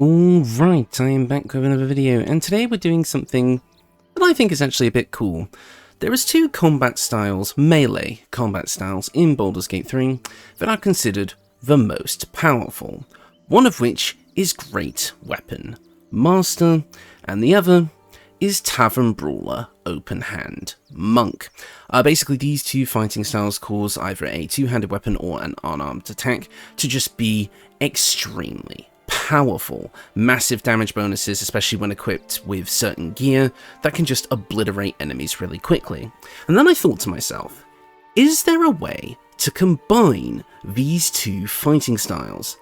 Alright, I am back with another video, and today we're doing something that I think is actually a bit cool. There is two combat styles, melee combat styles, in Baldur's Gate 3 that are considered the most powerful. One of which is Great Weapon Master, and the other is Tavern Brawler Open Hand Monk. Basically, these two fighting styles cause either a two-handed weapon or an unarmed attack to just be extremely powerful. Massive damage bonuses, especially when equipped with certain gear, that can just obliterate enemies really quickly. And then I thought to myself, is there a way to combine these two fighting styles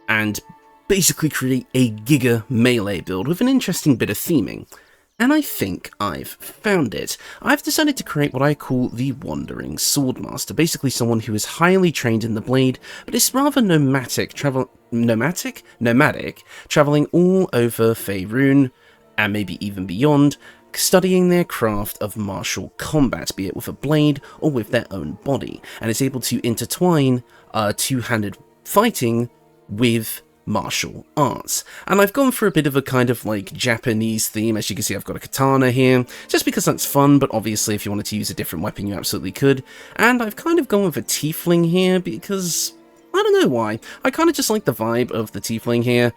and basically create a giga melee build with an interesting bit of theming? And I think I've found it. I've decided to create what I call the Wandering Swordmaster, basically someone who is highly trained in the blade, but is rather nomadic, traveling all over Faerun, and maybe even beyond, studying their craft of martial combat, be it with a blade or with their own body, and is able to intertwine two-handed fighting with martial arts. And I've gone for a bit of a kind of like Japanese theme. As you can see, I've got a katana here, just because that's fun, but obviously if you wanted to use a different weapon, you absolutely could. And I've kind of gone with a tiefling here because I don't know why. I kind of just like the vibe of the tiefling here,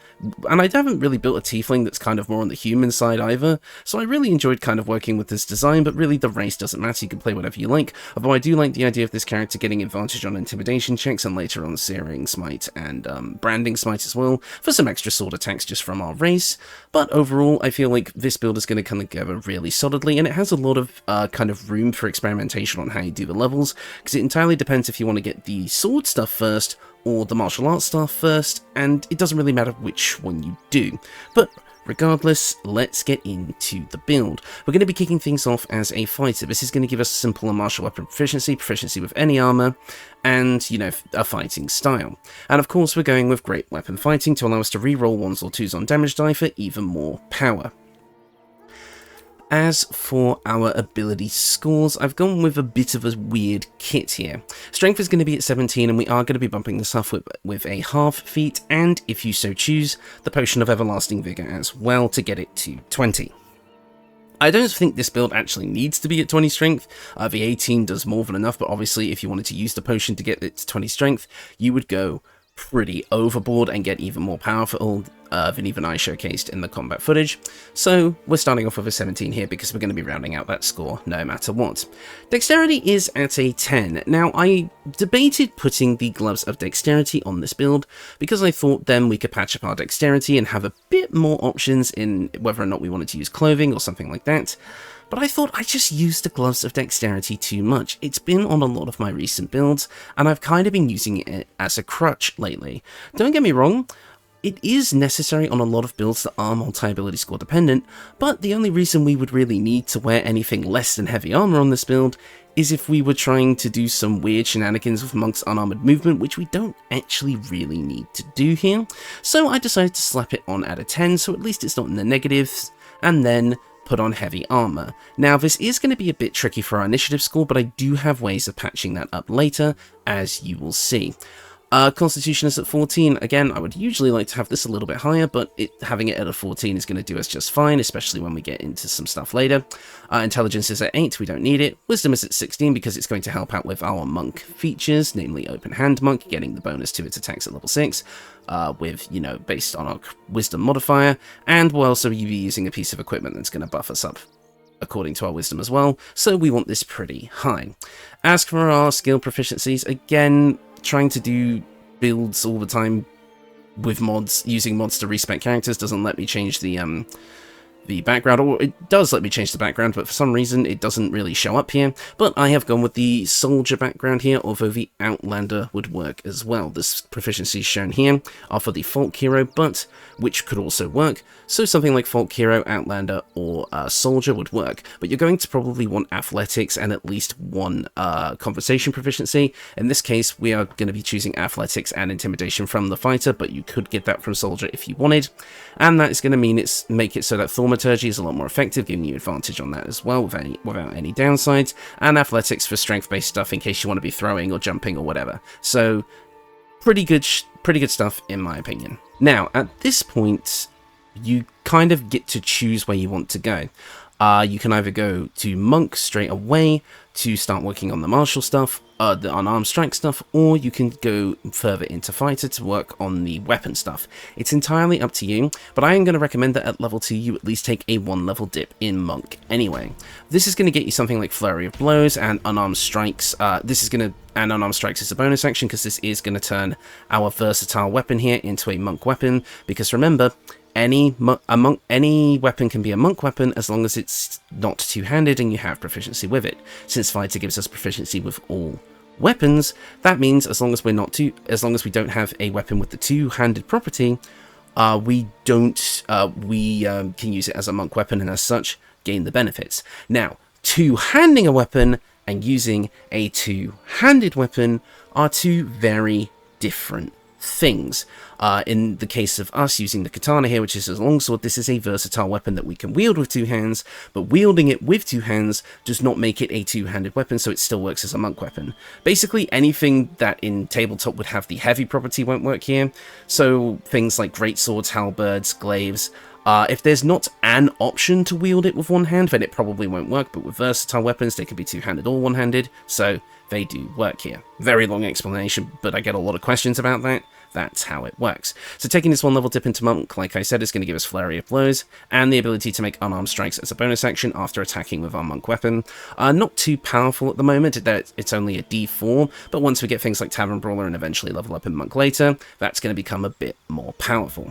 and I haven't really built a tiefling that's kind of more on the human side either, so I really enjoyed kind of working with this design, but really the race doesn't matter, you can play whatever you like, although I do like the idea of this character getting advantage on intimidation checks, and later on Searing Smite and Branding Smite as well, for some extra sword attacks just from our race. But overall, I feel like this build is going to come together really solidly, and it has a lot of kind of room for experimentation on how you do the levels, because it entirely depends if you want to get the sword stuff first, or the martial arts stuff first, and it doesn't really matter which one you do. But regardless, let's get into the build. We're going to be kicking things off as a fighter. This is going to give us simple martial weapon proficiency with any armor, and, you know, a fighting style. And of course, we're going with great weapon fighting to allow us to reroll 1s or 2s on damage die for even more power. As for our ability scores, I've gone with a bit of a weird kit here. Strength is going to be at 17, and we are going to be bumping this up with a half feat, and if you so choose, the Potion of Everlasting Vigour as well to get it to 20. I don't think this build actually needs to be at 20 strength. The 18 does more than enough, but obviously if you wanted to use the potion to get it to 20 strength, you would go pretty overboard and get even more powerful than even I showcased in the combat footage. So we're starting off with a 17 here because we're going to be rounding out that score no matter what. Dexterity is at a 10. Now I debated putting the Gloves of Dexterity on this build because I thought then we could patch up our dexterity and have a bit more options in whether or not we wanted to use clothing or something like that. But I thought I just used the Gloves of Dexterity too much. It's been on a lot of my recent builds, and I've kind of been using it as a crutch lately. Don't get me wrong, it is necessary on a lot of builds that are multi-ability score dependent, but the only reason we would really need to wear anything less than heavy armor on this build is if we were trying to do some weird shenanigans with Monk's unarmored movement, which we don't actually really need to do here. So I decided to slap it on at a 10, so at least it's not in the negatives, and then put on heavy armor. Now this is going to be a bit tricky for our initiative score, but I do have ways of patching that up later, as you will see. Constitution is at 14. Again, I would usually like to have this a little bit higher, but having it at a 14 is going to do us just fine, especially when we get into some stuff later. Intelligence is at 8, we don't need it. Wisdom is at 16 because it's going to help out with our monk features, namely Open Hand Monk, getting the bonus to its attacks at level 6, with, you know, based on our wisdom modifier, and we'll also be using a piece of equipment that's going to buff us up according to our wisdom as well, so we want this pretty high. As for our skill proficiencies, again, trying to do builds all the time with mods, using mods to respec characters doesn't let me change the background, or it does let me change the background, but for some reason it doesn't really show up here. But I have gone with the soldier background here, although the outlander would work as well. This proficiencies shown here are for the folk hero, but which could also work. So something like folk hero, outlander, or soldier would work. But you're going to probably want athletics and at least one conversation proficiency. In this case, we are going to be choosing athletics and intimidation from the fighter, but you could get that from soldier if you wanted. And that is going to mean make it so that thaumaturgy is a lot more effective, giving you advantage on that as well without any downsides, and athletics for strength-based stuff in case you want to be throwing or jumping or whatever. So pretty good stuff in my opinion. Now, at this point, you kind of get to choose where you want to go. You can either go to Monk straight away to start working on the martial stuff, the unarmed strike stuff, or you can go further into Fighter to work on the weapon stuff. It's entirely up to you, but I am going to recommend that at level 2 you at least take a 1 level dip in Monk anyway. This is going to get you something like Flurry of Blows and Unarmed Strikes. And Unarmed Strikes is a bonus action because this is going to turn our versatile weapon here into a Monk weapon, because remember, any weapon can be a monk weapon as long as it's not two-handed and you have proficiency with it. Since Fighter gives us proficiency with all weapons, that means as long as we don't have a weapon with the two-handed property, we can use it as a monk weapon and as such gain the benefits. Now, two-handing a weapon and using a two-handed weapon are two very different things. In the case of us using the katana here, which is a longsword, this is a versatile weapon that we can wield with two hands, but wielding it with two hands does not make it a two-handed weapon, so it still works as a monk weapon. Basically, anything that in tabletop would have the heavy property won't work here, so things like greatswords, halberds, glaives. If there's not an option to wield it with one hand, then it probably won't work, but with versatile weapons, they can be two-handed or one-handed, so they do work here. Very long explanation, but I get a lot of questions about that. That's how it works. So taking this 1 level dip into Monk, like I said, is going to give us Flurry of Blows, and the ability to make unarmed strikes as a bonus action after attacking with our Monk weapon. Not too powerful at the moment, it's only a D4, but once we get things like Tavern, Brawler, and eventually level up in Monk later, that's going to become a bit more powerful.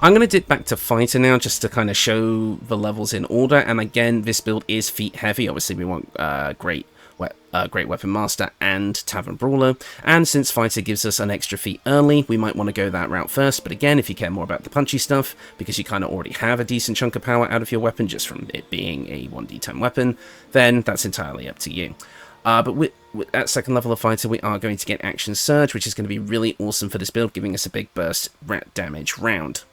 I'm going to dip back to Fighter now, just to kind of show the levels in order, and again, this build is feat heavy. Obviously, we want Great Weapon Master and Tavern Brawler, and since Fighter gives us an extra feat early, we might want to go that route first, but again, if you care more about the punchy stuff, because you kind of already have a decent chunk of power out of your weapon just from it being a 1d10 weapon, then that's entirely up to you. But at 2nd level of Fighter, we are going to get Action Surge, which is going to be really awesome for this build, giving us a big burst damage round.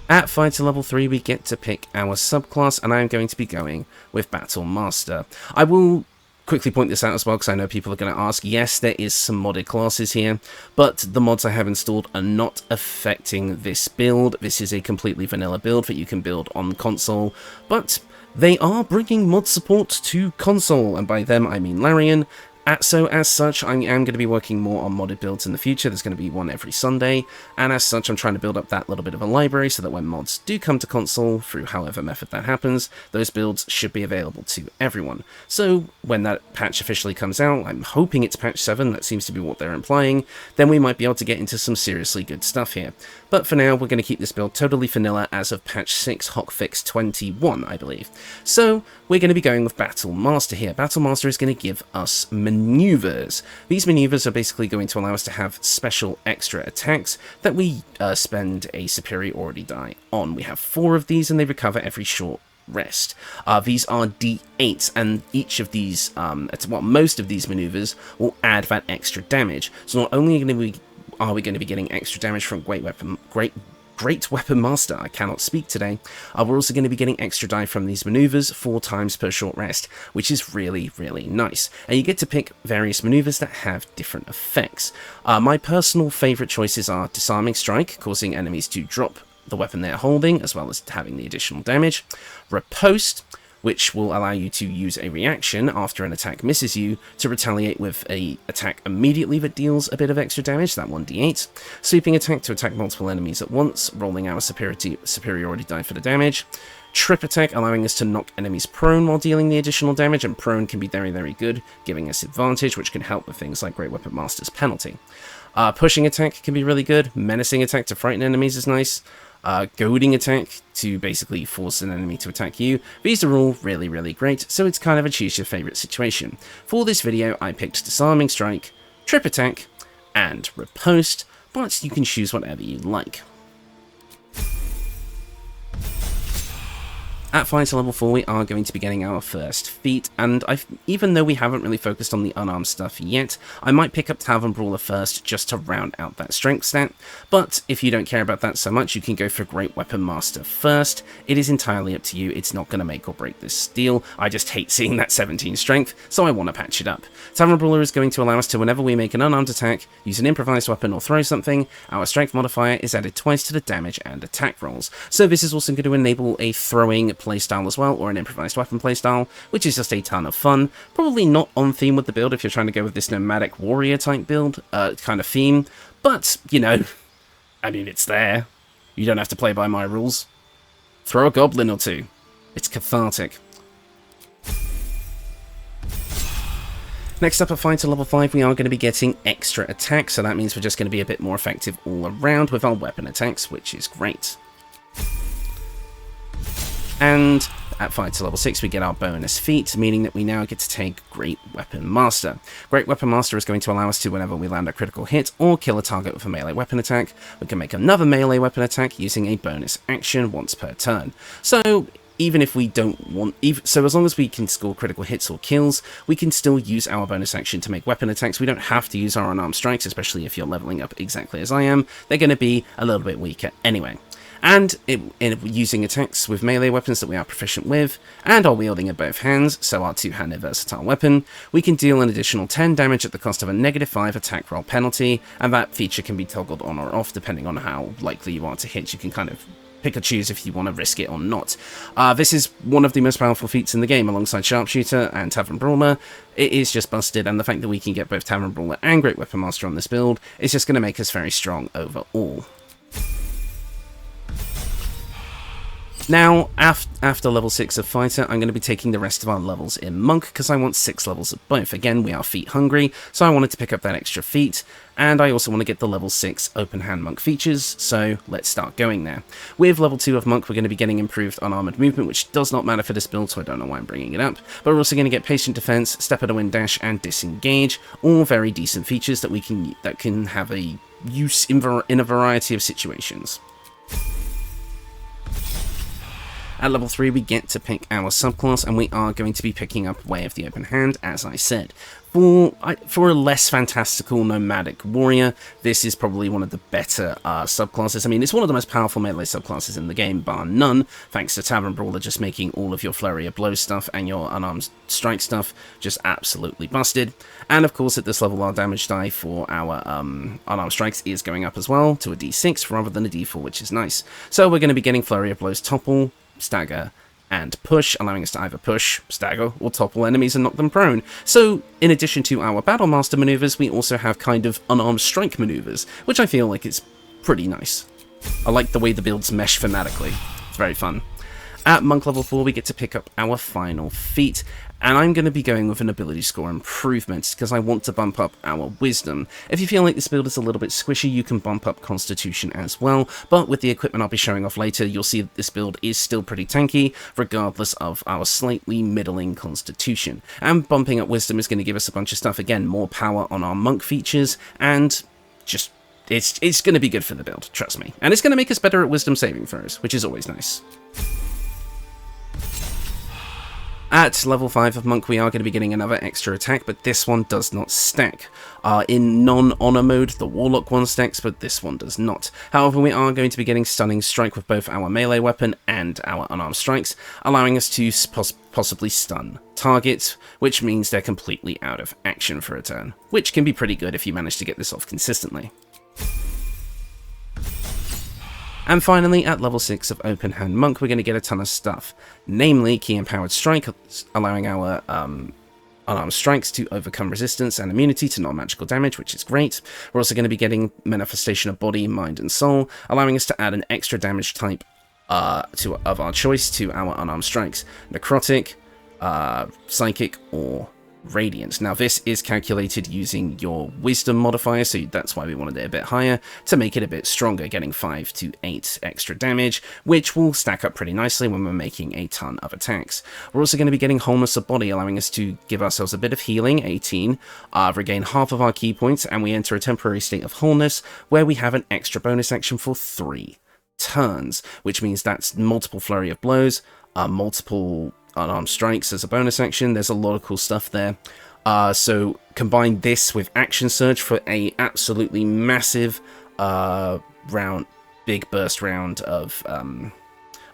At Fighter level 3, we get to pick our subclass, and I am going to be going with Battle Master. I will quickly point this out as well, because I know people are going to ask. Yes, there is some modded classes here, but the mods I have installed are not affecting this build. This is a completely vanilla build that you can build on console, but they are bringing mod support to console, and by them I mean Larian. So as such, I am going to be working more on modded builds in the future. There's going to be one every Sunday, and as such I'm trying to build up that little bit of a library so that when mods do come to console, through however method that happens, those builds should be available to everyone. So when that patch officially comes out, I'm hoping it's patch 7, that seems to be what they're implying, then we might be able to get into some seriously good stuff here. But for now, we're going to keep this build totally vanilla as of patch 6, hotfix 21, I believe. So we're going to be going with Battle Master here. Battle Master is going to give us maneuvers. These maneuvers are basically going to allow us to have special extra attacks that we spend a superiority die on. We have 4 of these, and they recover every short rest. These are D8s, and each of these, most of these maneuvers will add that extra damage. So not only are we going to be getting extra damage from Great Weapon Master, I cannot speak today, we're also going to be getting extra die from these maneuvers 4 times per short rest, which is really, really nice. And you get to pick various maneuvers that have different effects. My personal favourite choices are Disarming Strike, causing enemies to drop the weapon they're holding, as well as having the additional damage. Riposte, which will allow you to use a reaction after an attack misses you to retaliate with an attack immediately that deals a bit of extra damage, that 1d8. Sweeping Attack to attack multiple enemies at once, rolling our superiority die for the damage. Trip Attack, allowing us to knock enemies prone while dealing the additional damage, and prone can be very, very good, giving us advantage, which can help with things like Great Weapon Master's penalty. Pushing Attack can be really good. Menacing Attack to frighten enemies is nice. Goading Attack to basically force an enemy to attack you. These are all really, really great, so it's kind of a choose your favourite situation. For this video, I picked Disarming Strike, Trip Attack, and Riposte, but you can choose whatever you like. At fighter level 4, we are going to be getting our first feat, and even though we haven't really focused on the unarmed stuff yet, I might pick up Tavern Brawler first just to round out that strength stat, but if you don't care about that so much, you can go for Great Weapon Master first. It is entirely up to you, it's not going to make or break this deal. I just hate seeing that 17 strength, so I want to patch it up. Tavern Brawler is going to allow us to, whenever we make an unarmed attack, use an improvised weapon or throw something, our strength modifier is added twice to the damage and attack rolls. So this is also going to enable a throwing playstyle as well, or an improvised weapon playstyle, which is just a ton of fun. Probably not on theme with the build if you're trying to go with this nomadic warrior type build kind of theme, but, you know, I mean, it's there. You don't have to play by my rules. Throw a goblin or two. It's cathartic. Next up at fighter level 5, we are going to be getting extra attacks, so that means we're just going to be a bit more effective all around with our weapon attacks, which is great. And at fighter level 6, we get our bonus feat, meaning that we now get to take Great Weapon Master. Great Weapon Master is going to allow us to, whenever we land a critical hit or kill a target with a melee weapon attack, we can make another melee weapon attack using a bonus action once per turn. So even if we don't want, so as long as we can score critical hits or kills, we can still use our bonus action to make weapon attacks. We don't have to use our unarmed strikes, especially if you're leveling up exactly as I am. They're going to be a little bit weaker anyway. And using attacks with melee weapons that we are proficient with, and are wielding in both hands, so our two-handed versatile weapon, we can deal an additional 10 damage at the cost of a -5 attack roll penalty, and that feature can be toggled on or off depending on how likely you are to hit. You can kind of pick or choose if you want to risk it or not. This is one of the most powerful feats in the game, alongside Sharpshooter and Tavern Brawler. It is just busted, and the fact that we can get both Tavern Brawler and Great Weapon Master on this build is just going to make us very strong overall. Now, after level 6 of Fighter, I'm going to be taking the rest of our levels in Monk, because I want 6 levels of both. Again, we are feat hungry, so I wanted to pick up that extra feat, and I also want to get the level 6 Open Hand Monk features, so let's start going there. With level 2 of Monk, we're going to be getting improved unarmored movement, which does not matter for this build, so I don't know why I'm bringing it up, but we're also going to get Patient Defense, Step at a Wind Dash, and Disengage, all very decent features that can have a use in a variety of situations. At level 3, we get to pick our subclass, and we are going to be picking up Way of the Open Hand, as I said. For a less fantastical nomadic warrior, this is probably one of the better subclasses. I mean, it's one of the most powerful melee subclasses in the game, bar none, thanks to Tavern Brawler just making all of your flurry of blow stuff and your unarmed strike stuff just absolutely busted. And of course, at this level, our damage die for our unarmed strikes is going up as well, to a d6 rather than a d4, which is nice. So we're going to be getting flurry of blows, topple, stagger, and push, allowing us to either push, stagger, or topple enemies and knock them prone. So, in addition to our Battle Master maneuvers, we also have kind of unarmed strike maneuvers, which I feel like is pretty nice. I like the way the builds mesh thematically. It's very fun. At Monk level 4, we get to pick up our final feat, and I'm going to be going with an ability score improvement, because I want to bump up our Wisdom. If you feel like this build is a little bit squishy, you can bump up Constitution as well, but with the equipment I'll be showing off later, you'll see that this build is still pretty tanky, regardless of our slightly middling Constitution. And bumping up Wisdom is going to give us a bunch of stuff, again, more power on our Monk features, and just, it's going to be good for the build, trust me. And it's going to make us better at Wisdom saving throws, which is always nice. At level 5 of Monk, we are going to be getting another extra attack, but this one does not stack. In non-honor mode, the Warlock one stacks, but this one does not. However, we are going to be getting Stunning Strike with both our melee weapon and our unarmed strikes, allowing us to possibly stun targets, which means they're completely out of action for a turn, which can be pretty good if you manage to get this off consistently. And finally, at level 6 of Open Hand Monk, we're going to get a ton of stuff, namely Key Empowered Strike, allowing our unarmed strikes to overcome resistance and immunity to non-magical damage, which is great. We're also going to be getting Manifestation of Body, Mind, and Soul, allowing us to add an extra damage type of our choice to our unarmed strikes, Necrotic, Psychic, or Radiant. Now this is calculated using your Wisdom modifier, so that's why we wanted it a bit higher, to make it a bit stronger, getting 5 to 8 extra damage, which will stack up pretty nicely when we're making a ton of attacks. We're also going to be getting Wholeness of Body, allowing us to give ourselves a bit of healing, 18, regain half of our key points, and we enter a temporary state of wholeness, where we have an extra bonus action for 3 turns, which means that's multiple flurry of blows, multiple unarmed strikes as a bonus action. There's a lot of cool stuff there. So combine this with Action Surge for a absolutely massive big burst round of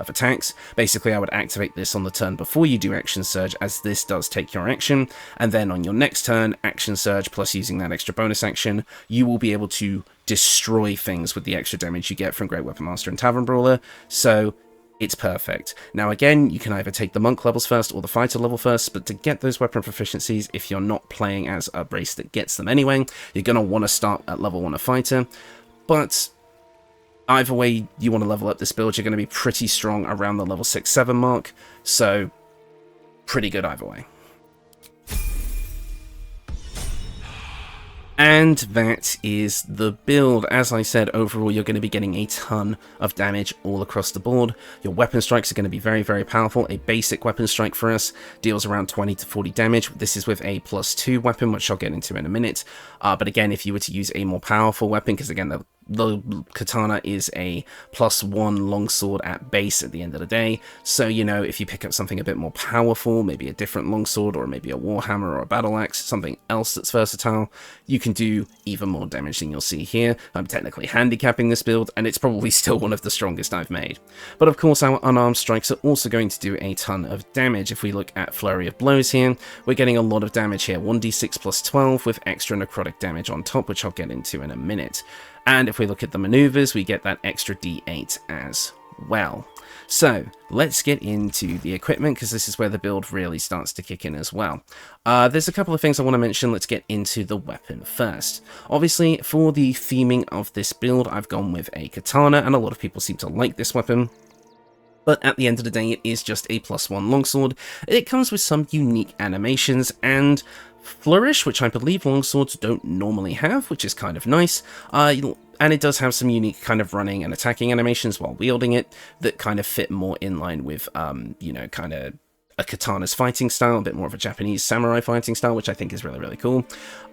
attacks. Basically, I would activate this on the turn before you do Action Surge, as this does take your action, and then on your next turn, Action Surge plus using that extra bonus action, you will be able to destroy things with the extra damage you get from Great Weapon Master and Tavern Brawler, so it's perfect. Now again, you can either take the monk levels first or the fighter level first, but to get those weapon proficiencies, if you're not playing as a race that gets them anyway, you're going to want to start at level 1 of fighter, but either way you want to level up this build, you're going to be pretty strong around the level 6-7 mark, so pretty good either way. And that is the build. As I said, overall you're going to be getting a ton of damage all across the board. Your weapon strikes are going to be very, very powerful. A basic weapon strike for us deals around 20 to 40 damage. This is with a +2 weapon, which I'll get into in a minute. But again, if you were to use a more powerful weapon, because again, the katana is a +1 longsword at base at the end of the day, so you know, if you pick up something a bit more powerful, maybe a different longsword or maybe a warhammer or a battle axe, something else that's versatile, you can do even more damage than you'll see here. I'm technically handicapping this build, and it's probably still one of the strongest I've made. But of course, our unarmed strikes are also going to do a ton of damage. If we look at Flurry of Blows here, we're getting a lot of damage here, 1d6 + 12 with extra necrotic damage on top, which I'll get into in a minute. And if we look at the maneuvers, we get that extra d8 as well. So let's get into the equipment, because this is where the build really starts to kick in as well. There's a couple of things I want to mention. Let's get into the weapon first. Obviously, for the theming of this build, I've gone with a katana, and a lot of people seem to like this weapon. But at the end of the day, it is just a +1 longsword. It comes with some unique animations and flourish, which I believe longswords don't normally have, which is kind of nice. And it does have some unique kind of running and attacking animations while wielding it that kind of fit more in line with, you know, kind of a katana's fighting style, a bit more of a Japanese samurai fighting style, which I think is really, really cool.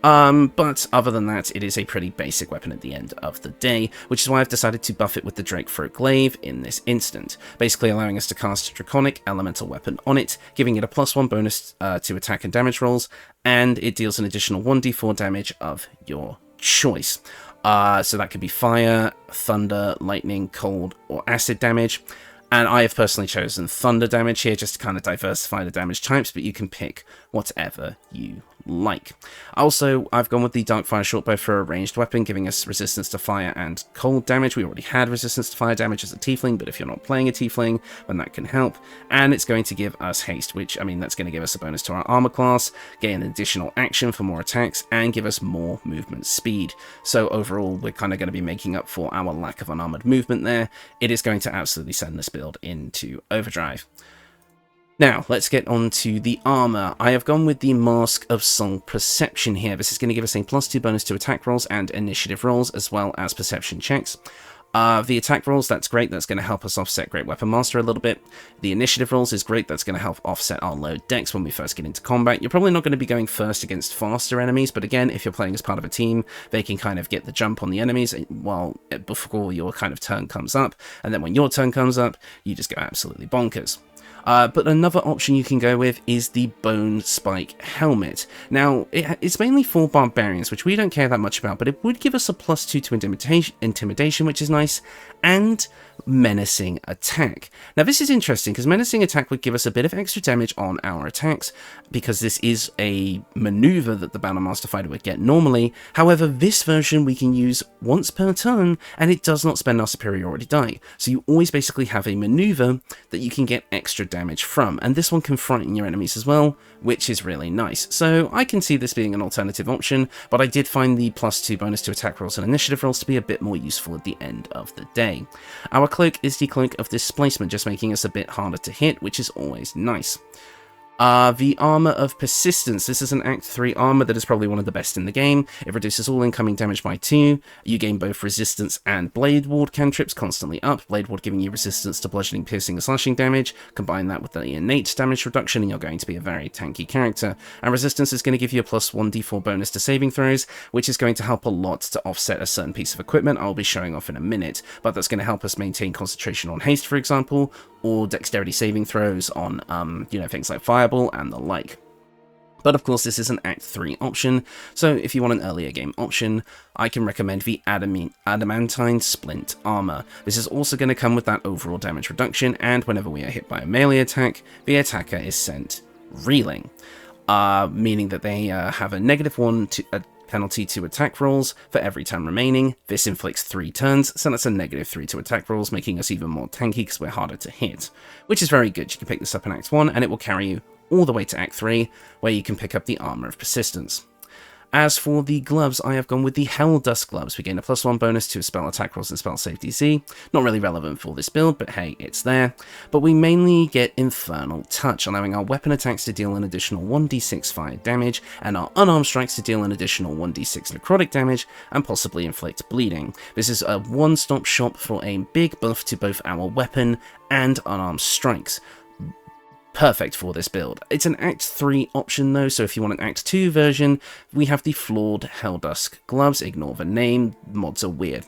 But other than that, it is a pretty basic weapon at the end of the day, which is why I've decided to buff it with the Drakethroat Glaive in this instant, basically allowing us to cast a Draconic Elemental weapon on it, giving it a +1 bonus to attack and damage rolls, and it deals an additional 1d4 damage of your choice. So that could be fire, thunder, lightning, cold, or acid damage. And I have personally chosen thunder damage here just to kind of diversify the damage types, but you can pick whatever you like. Also, I've gone with the Darkfire Shortbow for a ranged weapon, giving us resistance to fire and cold damage. We already had resistance to fire damage as a tiefling, but if you're not playing a tiefling, then that can help. And it's going to give us haste, which, I mean, that's going to give us a bonus to our armor class, gain an additional action for more attacks, and give us more movement speed. So overall, we're kind of going to be making up for our lack of unarmored movement there. It is going to absolutely send this build into overdrive. Now, let's get on to the armor. I have gone with the Mask of Soul Perception here. This is going to give us a +2 bonus to attack rolls and initiative rolls, as well as perception checks. The attack rolls, that's great. That's going to help us offset Great Weapon Master a little bit. The initiative rolls is great. That's going to help offset our low dex when we first get into combat. You're probably not going to be going first against faster enemies, but again, if you're playing as part of a team, they can kind of get the jump on the enemies before your kind of turn comes up. And then when your turn comes up, you just go absolutely bonkers. But another option you can go with is the Bone Spike Helmet. Now, it's mainly for barbarians, which we don't care that much about, but it would give us a +2 to intimidation, which is nice, and Menacing Attack. Now, this is interesting, because Menacing Attack would give us a bit of extra damage on our attacks, because this is a maneuver that the Battle Master Fighter would get normally. However, this version we can use once per turn, and it does not spend our superiority die. So you always basically have a maneuver that you can get extra damage from, and this one can frighten your enemies as well, which is really nice. So I can see this being an alternative option, but I did find the +2 bonus to attack rolls and initiative rolls to be a bit more useful at the end of the day. Our cloak is the Cloak of Displacement, just making us a bit harder to hit, which is always nice. The Armour of Persistence. This is an Act 3 armour that is probably one of the best in the game. It reduces all incoming damage by 2. You gain both resistance and Blade Ward cantrips constantly up. Blade Ward giving you resistance to bludgeoning, piercing, and slashing damage. Combine that with the innate damage reduction and you're going to be a very tanky character. And resistance is going to give you a plus 1d4 bonus to saving throws, which is going to help a lot to offset a certain piece of equipment I'll be showing off in a minute. But that's going to help us maintain concentration on haste, for example, or dexterity saving throws on, things like Fireball and the like. But of course, this is an Act 3 option, so if you want an earlier game option, I can recommend the Adamantine Splint Armour. This is also going to come with that overall damage reduction, and whenever we are hit by a melee attack, the attacker is sent reeling, meaning that they have a -1 to penalty to attack rolls for every turn remaining. This inflicts 3 turns, so that's a -3 to attack rolls, making us even more tanky because we're harder to hit, which is very good. You can pick this up in Act 1 and it will carry you all the way to Act 3, where you can pick up the Armour of Persistence. As for the gloves, I have gone with the Hell Dust gloves. We gain a +1 bonus to spell attack rolls and spell save DC. Not really relevant for this build, but hey, it's there. But we mainly get Infernal Touch, allowing our weapon attacks to deal an additional 1d6 fire damage, and our unarmed strikes to deal an additional 1d6 necrotic damage, and possibly inflict bleeding. This is a one-stop shop for a big buff to both our weapon and unarmed strikes. Perfect for this build. It's an Act 3 option though, so if you want an Act 2 version, we have the Flawed Helldusk gloves. Ignore the name, mods are weird.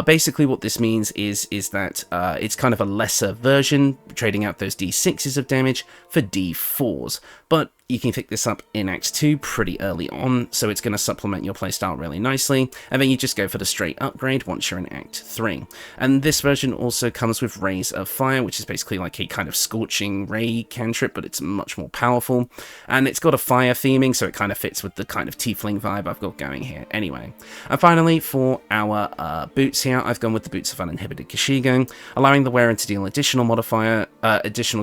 Basically what this means is that it's kind of a lesser version, trading out those d6s of damage for d4s, but you can pick this up in Act 2 pretty early on, so it's going to supplement your playstyle really nicely, and then you just go for the straight upgrade once you're in Act 3. And this version also comes with Rays of Fire, which is basically like a kind of scorching ray cantrip, but it's much more powerful, and it's got a fire theming, so it kind of fits with the kind of tiefling vibe I've got going here anyway. And finally, for our boots here, I've gone with the Boots of Uninhibited Kashigo, allowing the wearer to deal additional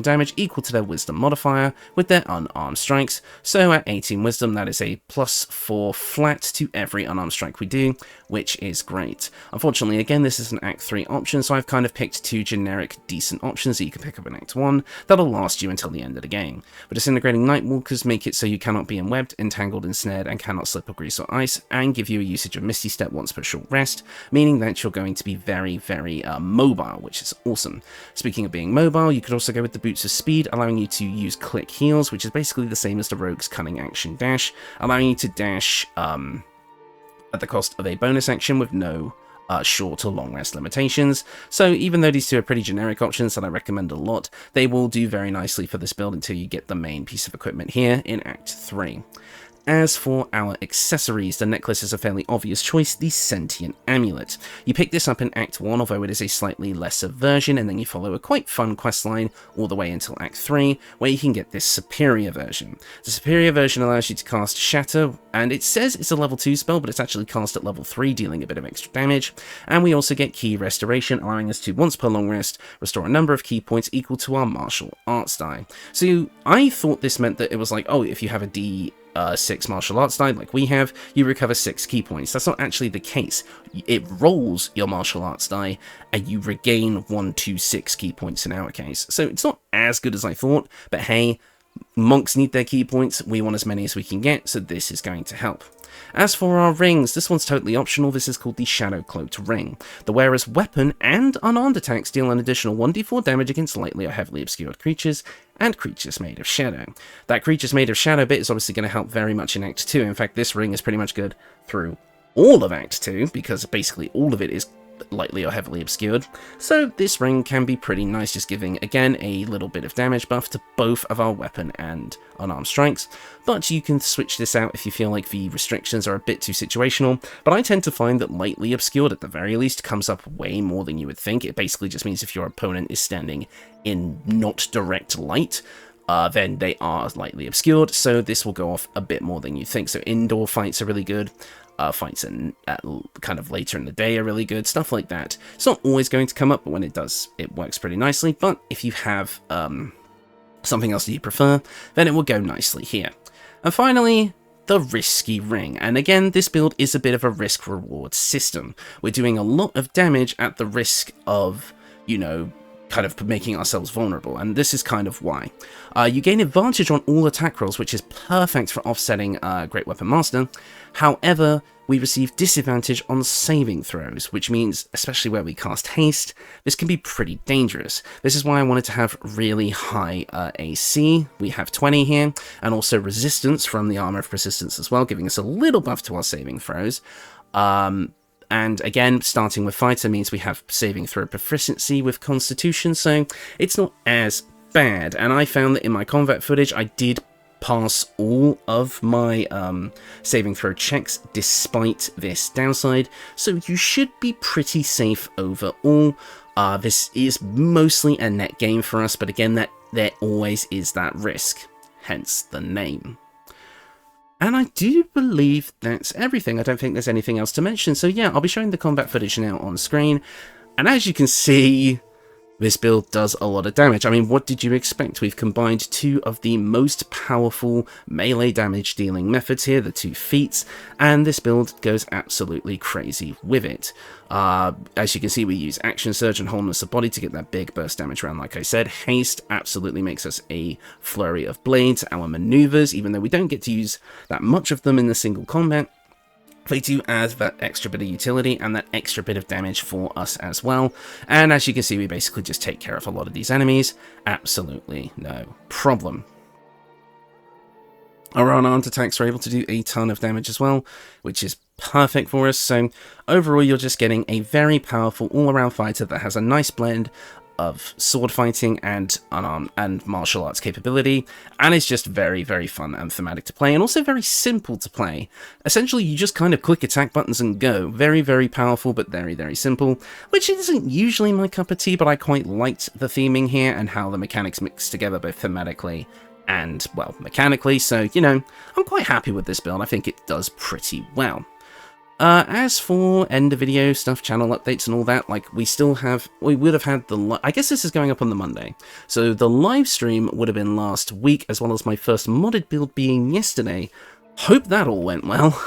damage equal to their Wisdom modifier with their unarmed strikes. So at 18 Wisdom, that is a +4 flat to every unarmed strike we do, which is great. Unfortunately, again, this is an Act 3 option, so I've kind of picked 2 generic decent options that you can pick up in Act 1 that'll last you until the end of the game. But Disintegrating Nightwalkers make it so you cannot be enwebbed, entangled, ensnared, and cannot slip or grease or ice, and give you a usage of Misty Step once per short rest, meaning that you're going to be very, very mobile, which is awesome. Speaking of being mobile, you could also go with the Boots of Speed, allowing you to use Click Heals, which is basically the same as the Rogue's Cunning Action Dash, allowing you to dash at the cost of a bonus action with no short or long rest limitations. So even though these two are pretty generic options that I recommend a lot, they will do very nicely for this build until you get the main piece of equipment here in Act 3. As for our accessories, the necklace is a fairly obvious choice, the Sentient Amulet. You pick this up in Act 1, although it is a slightly lesser version, and then you follow a quite fun questline all the way until Act 3, where you can get this superior version. The superior version allows you to cast Shatter, and it says it's a level 2 spell, but it's actually cast at level 3, dealing a bit of extra damage. And we also get Key Restoration, allowing us to, once per long rest, restore a number of key points equal to our martial arts die. So I thought this meant that it was like, oh, if you have a D6 martial arts die like we have, you recover 6 key points. That's not actually the case. It rolls your martial arts die and you regain 1 to 6 key points in our case. So it's not as good as I thought, but hey, monks need their key points, we want as many as we can get, so this is going to help. As for our rings, this one's totally optional. This is called the Shadow Cloaked Ring. The wearer's weapon and unarmed attacks deal an additional 1d4 damage against lightly or heavily obscured creatures and creatures made of shadow. That creatures made of shadow bit is obviously going to help very much in Act 2. In fact, this ring is pretty much good through all of Act 2, because basically all of it is lightly or heavily obscured. So this ring can be pretty nice, just giving, again, a little bit of damage buff to both of our weapon and unarmed strikes. But you can switch this out if you feel like the restrictions are a bit too situational. But I tend to find that lightly obscured, at the very least, comes up way more than you would think. It basically just means if your opponent is standing in not direct light, then they are lightly obscured, so this will go off a bit more than you think. So indoor fights are really good. Fights at kind of later in the day are really good, stuff like that. It's not always going to come up, but when it does, it works pretty nicely. But if you have something else that you prefer, then it will go nicely here. And finally, the Risky Ring. And again, this build is a bit of a risk-reward system. We're doing a lot of damage at the risk of, you know, kind of making ourselves vulnerable, and this is kind of why. You gain advantage on all attack rolls, which is perfect for offsetting Great Weapon Master. However, we receive disadvantage on saving throws, which means, especially where we cast haste, this can be pretty dangerous. This is why I wanted to have really high AC. We have 20 here, and also resistance from the Armour of Persistence as well, giving us a little buff to our saving throws. And again, starting with Fighter means we have saving throw proficiency with Constitution, so it's not as bad. And I found that in my combat footage, I did pass all of my saving throw checks despite this downside, so you should be pretty safe overall. This is mostly a net gain for us, but again, there always is that risk, hence the name. And I do believe that's everything. I don't think there's anything else to mention. So yeah, I'll be showing the combat footage now on screen. And as you can see, this build does a lot of damage. I mean, what did you expect? We've combined two of the most powerful melee damage dealing methods here, the two feats, and this build goes absolutely crazy with it. As you can see, we use Action Surge and Wholeness of Body to get that big burst damage round, like I said. Haste absolutely makes us a flurry of blades. Our maneuvers, even though we don't get to use that much of them in the single combat, they do add that extra bit of utility and that extra bit of damage for us as well. And as you can see, we basically just take care of a lot of these enemies. Absolutely no problem. Our unarmed attacks are able to do a ton of damage as well, which is perfect for us. So overall, you're just getting a very powerful all-around fighter that has a nice blend of sword fighting and unarmed and martial arts capability, and it's just very, very fun and thematic to play, and also very simple to play. Essentially, you just kind of click attack buttons and go. Very, very powerful, but very, very simple, which isn't usually my cup of tea, but I quite liked the theming here and how the mechanics mix together both thematically and, well, mechanically, so, you know, I'm quite happy with this build. I think it does pretty well. As for end of video stuff, channel updates and all that, like we would have had I guess this is going up on the Monday. So the live stream would have been last week, as well as my first modded build being yesterday. Hope that all went well.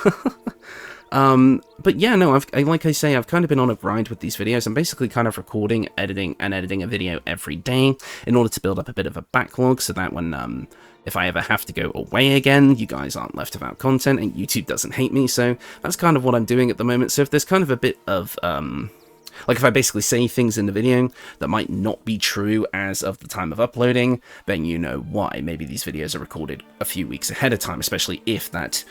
But yeah, no, like I say, I've kind of been on a grind with these videos. I'm basically kind of recording, editing a video every day in order to build up a bit of a backlog, so that when, if I ever have to go away again, you guys aren't left without content and YouTube doesn't hate me. So that's kind of what I'm doing at the moment. So if there's kind of a bit of, like if I basically say things in the video that might not be true as of the time of uploading, then you know why. Maybe these videos are recorded a few weeks ahead of time, especially if that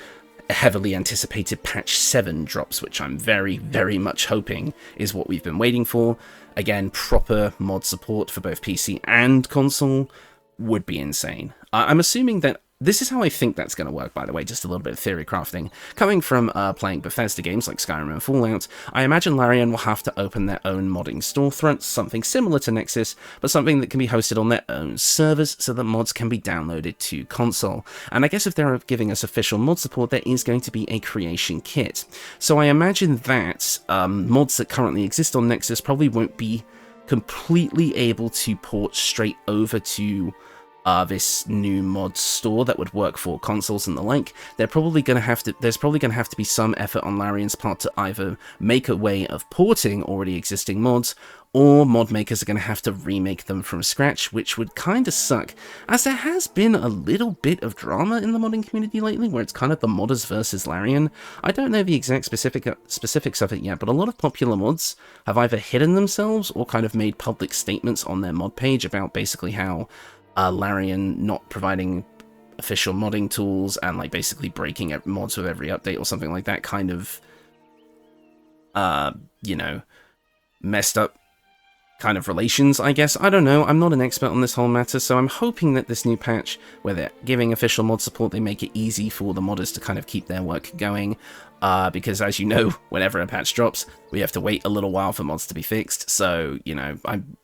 heavily anticipated patch 7 drops, which I'm very, very much hoping is what we've been waiting for. Again, proper mod support for both PC and console would be insane. I'm assuming that this is how I think that's going to work, by the way, just a little bit of theory crafting. Coming from playing Bethesda games like Skyrim and Fallout, I imagine Larian will have to open their own modding storefront, something similar to Nexus, but something that can be hosted on their own servers so that mods can be downloaded to console. And I guess if they're giving us official mod support, there is going to be a creation kit. So I imagine that mods that currently exist on Nexus probably won't be completely able to port straight over to this new mod store that would work for consoles and the like. There's probably going to have to be some effort on Larian's part to either make a way of porting already existing mods, or mod makers are going to have to remake them from scratch, which would kind of suck, as there has been a little bit of drama in the modding community lately, where it's kind of the modders versus Larian. I don't know the exact specifics of it yet, but a lot of popular mods have either hidden themselves or kind of made public statements on their mod page about basically how Larian not providing official modding tools and like basically breaking mods with every update or something like that kind of, you know, messed up kind of relations, I guess. I don't know. I'm not an expert on this whole matter, so I'm hoping that this new patch, where they're giving official mod support, they make it easy for the modders to kind of keep their work going. Because as you know, whenever a patch drops, we have to wait a little while for mods to be fixed. So, you know,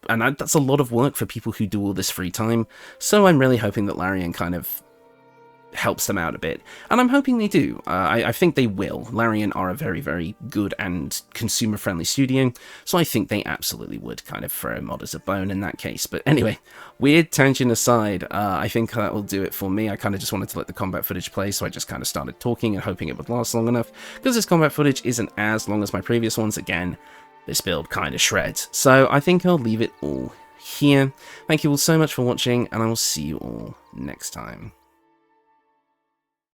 that's a lot of work for people who do all this free time. So I'm really hoping that Larian kind of helps them out a bit, and I'm hoping they do. I think they will. Larian are a very, very good and consumer-friendly studio, so I think they absolutely would kind of throw modders a bone in that case. But anyway, weird tangent aside, I think that will do it for me. I kind of just wanted to let the combat footage play, so I just kind of started talking and hoping it would last long enough, because this combat footage isn't as long as my previous ones. Again, this build kind of shreds, so I think I'll leave it all here. Thank you all so much for watching, and I will see you all next time.